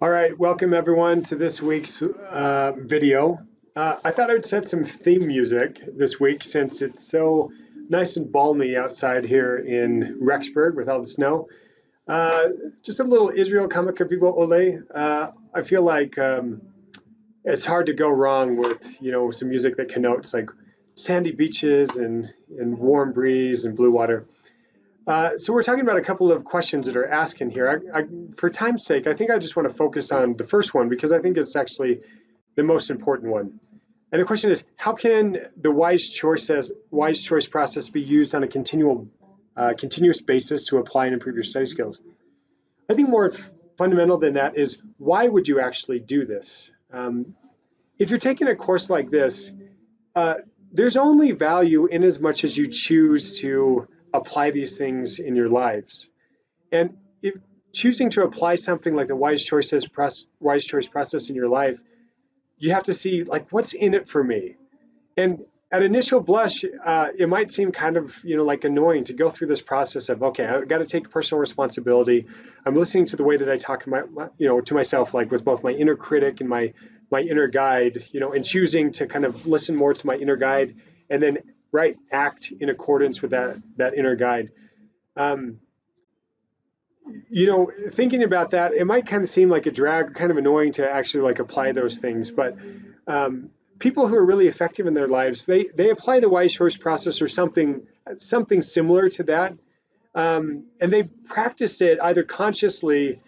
All right, welcome everyone to this week's video. I thought I would set some theme music this week since it's so nice and balmy outside here in Rexburg with all the snow. Uh, just a little Israel Comic Vivo Ole. I feel like it's hard to go wrong with some music that connotes like sandy beaches and warm breeze and blue water. So we're talking about a couple of questions that are asked in here. For time's sake, I think I just want to focus on the first one because I think it's actually the most important one. And the question is, how can the wise choice process be used on a continuous basis to apply and improve your study skills? I think more fundamental than that is, why would you actually do this? If you're taking a course like this, uh, there's only value in as much as you choose to apply these things in your lives. And if choosing to apply something like the wise choice process in your life, you have to see like, what's in it for me. And at initial blush, it might seem kind of like annoying to go through this process of, okay, I've got to take personal responsibility. I'm listening to the way that I talk to myself, like with both my inner critic and my inner guide, and choosing to kind of listen more to my inner guide and then act in accordance with that inner guide. Um, Thinking about that, it might kind of seem like a drag, kind of annoying to actually like apply those things. But people who are really effective in their lives, they apply the wise choice process or something similar to that, and they practice it either consciously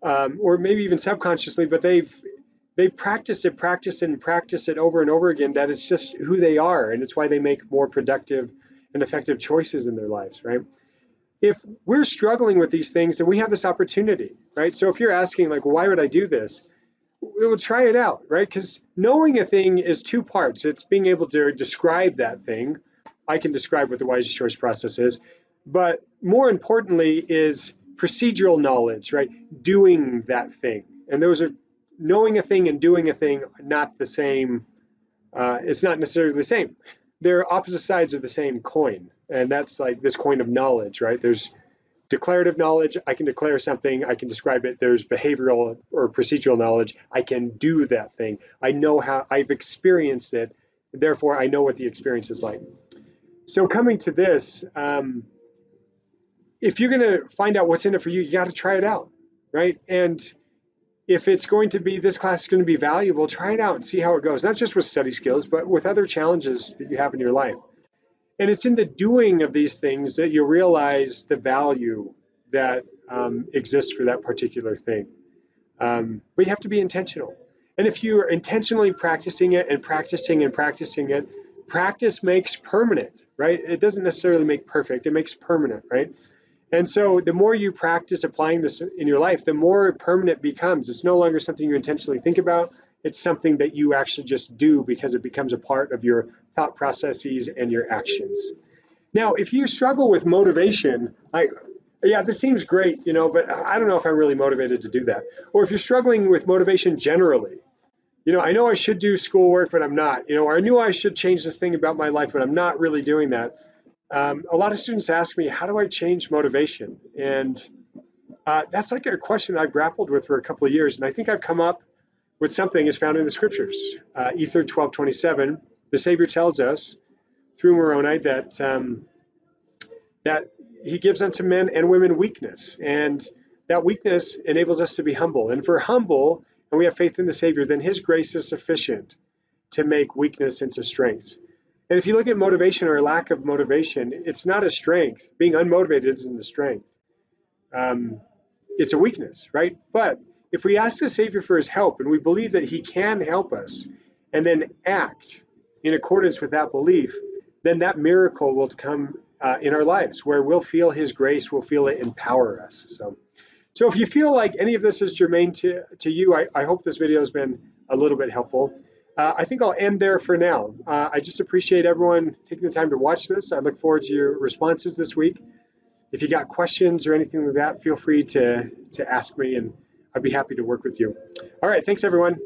or maybe even subconsciously. But they practice it over and over again. That it's just who they are, and it's why they make more productive and effective choices in their lives, right? If we're struggling with these things, then we have this opportunity, right? So if you're asking like, why would I do this? We will try it out, right? Because knowing a thing is two parts. It's being able to describe that thing. I can describe what the wise choice process is, but more importantly is procedural knowledge, right? Doing that thing. And those are knowing a thing and doing a thing, not the same. It's not necessarily the same. They're opposite sides of the same coin. And that's like this coin of knowledge, right? There's declarative knowledge. I can declare something, I can describe it. There's behavioral or procedural knowledge. I can do that thing. I know how, I've experienced it. Therefore, I know what the experience is like. So coming to this, if you're going to find out what's in it for you, you got to try it out, right? And if it's going to be, this class is going to be valuable, try it out and see how it goes. Not just with study skills, but with other challenges that you have in your life. And it's in the doing of these things that you realize the value that exists for that particular thing. But you have to be intentional. And if you are intentionally practicing it and practicing and practicing it, practice makes permanent, right? It doesn't necessarily make perfect, it makes permanent, right? And so the more you practice applying this in your life, the more permanent it becomes. It's no longer something you intentionally think about. It's something that you actually just do because it becomes a part of your thought processes and your actions. Now, if you struggle with motivation, yeah, this seems great, but I don't know if I'm really motivated to do that. Or if you're struggling with motivation generally, I know I should do schoolwork, but I'm not. Or I knew I should change this thing about my life, but I'm not really doing that. A lot of students ask me, how do I change motivation? And that's like a question I've grappled with for a couple of years. And I think I've come up with something as found in the scriptures. Ether 12:27, the Savior tells us through Moroni that he gives unto men and women weakness. And that weakness enables us to be humble. And if we're humble and we have faith in the Savior, then his grace is sufficient to make weakness into strength. And if you look at motivation or lack of motivation, it's not a strength. Being unmotivated isn't a strength. It's a weakness, right? But if we ask the Savior for his help and we believe that he can help us and then act in accordance with that belief, then that miracle will come in our lives where we'll feel his grace, we'll feel it empower us. So if you feel like any of this is germane to you, I hope this video has been a little bit helpful. I think I'll end there for now. I just appreciate everyone taking the time to watch this. I look forward to your responses this week. If you got questions or anything like that, feel free to ask me, and I'd be happy to work with you. All right, thanks everyone.